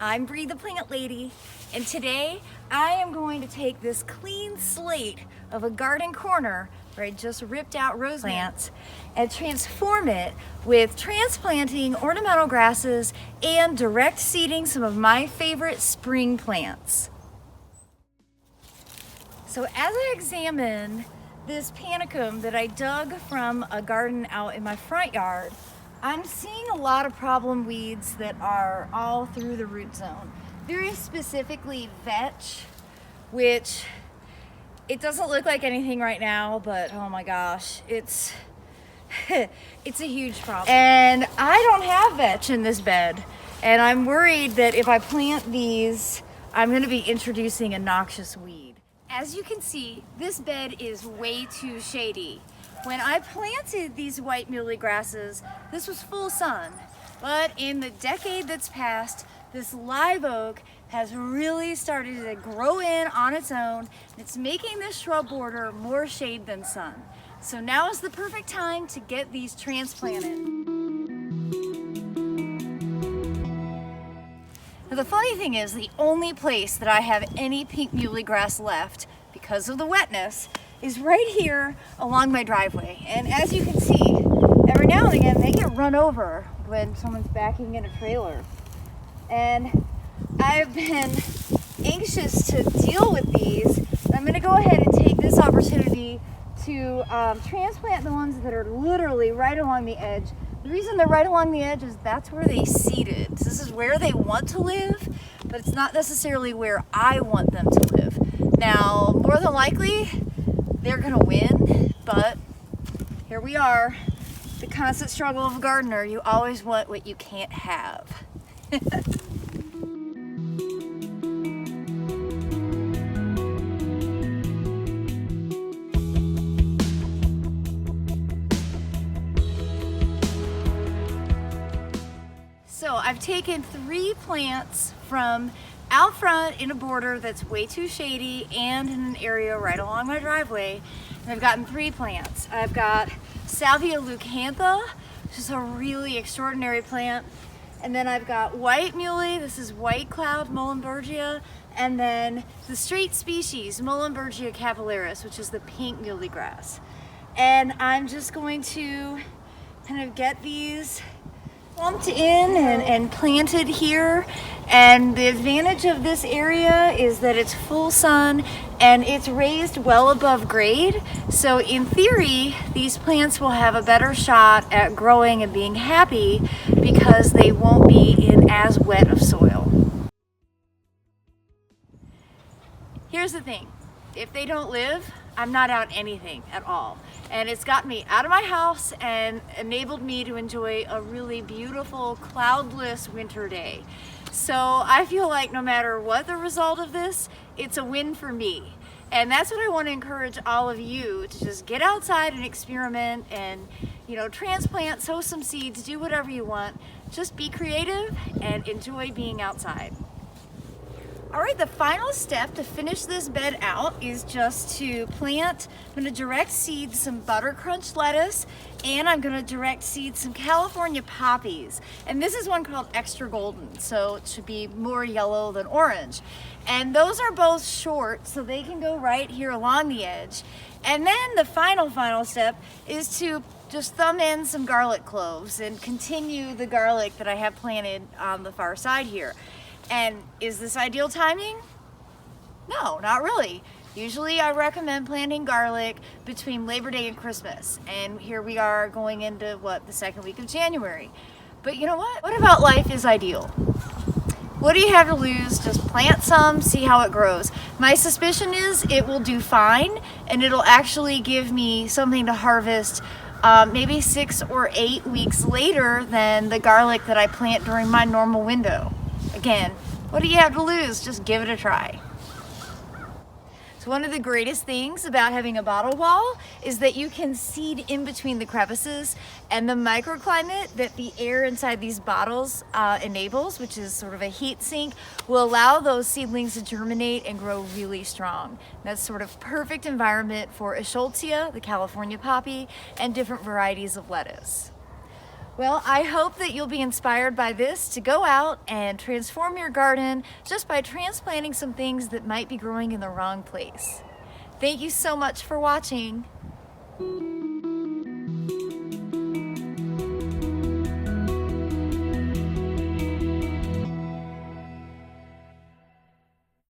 I'm Bree the Plant Lady, and today I am going to take this clean slate of a garden corner where I just ripped out rose plants and transform it with transplanting ornamental grasses and direct seeding some of my favorite spring plants. So as I examine this panicum that I dug from a garden out in my front yard, I'm seeing a lot of problem weeds that are all through the root zone. Very specifically vetch, which it doesn't look like anything right now, but oh my gosh, it's it's a huge problem. And I don't have vetch in this bed, and I'm worried that if I plant these, I'm going to be introducing a noxious weed. As you can see, this bed is way too shady. When I planted these white muley grasses, this was full sun, but in the decade that's passed, this live oak has really started to grow in on its own. It's making this shrub border more shade than sun. So now is the perfect time to get these transplanted. Now the funny thing is, the only place that I have any pink muley grass left because of the wetness is right here along my driveway. And as you can see, every now and again they get run over when someone's backing in a trailer. And I've been anxious to deal with these. I'm going to go ahead and take this opportunity to transplant the ones that are literally right along the edge. The reason they're right along the edge is that's where they seeded. This is where they want to live, but it's not necessarily where I want them to live. Now, more than likely, they're gonna win, but here we are. The constant struggle of a gardener. You always want what you can't have. So I've taken 3 plants from out front in a border that's way too shady and in an area right along my driveway, and I've gotten 3 plants. I've got Salvia leucantha, which is a really extraordinary plant, and then I've got white muley, this is white cloud Muhlenbergia, and then the straight species Muhlenbergia capillaris, which is the pink muley grass. And I'm just going to kind of get these lumped in and planted here. And the advantage of this area is that it's full sun and it's raised well above grade. So in theory, these plants will have a better shot at growing and being happy because they won't be in as wet of soil. Here's the thing, if they don't live, I'm not out anything at all. And it's got me out of my house and enabled me to enjoy a really beautiful cloudless winter day. So I feel like no matter what the result of this, it's a win for me. And that's what I want to encourage all of you to just get outside and experiment and, transplant, sow some seeds, do whatever you want. Just be creative and enjoy being outside. All right, the final step to finish this bed out is just to plant. I'm going to direct seed some butter crunch lettuce, and I'm going to direct seed some California poppies. And this is one called extra golden, so it should be more yellow than orange. And those are both short, so they can go right here along the edge. And then the final step is to just thumb in some garlic cloves and continue the garlic that I have planted on the far side here. And is this ideal timing? No, not really. Usually I recommend planting garlic between Labor Day and Christmas. And here we are going into, the second week of January. But you know what? What about life is ideal? What do you have to lose? Just plant some, see how it grows. My suspicion is it will do fine, and it'll actually give me something to harvest maybe 6 or 8 weeks later than the garlic that I plant during my normal window. Again, what do you have to lose? Just give it a try. So one of the greatest things about having a bottle wall is that you can seed in between the crevices, and the microclimate that the air inside these bottles enables, which is sort of a heat sink, will allow those seedlings to germinate and grow really strong. That's sort of perfect environment for Eschscholzia, the California poppy, and different varieties of lettuce. Well, I hope that you'll be inspired by this to go out and transform your garden just by transplanting some things that might be growing in the wrong place. Thank you so much for watching.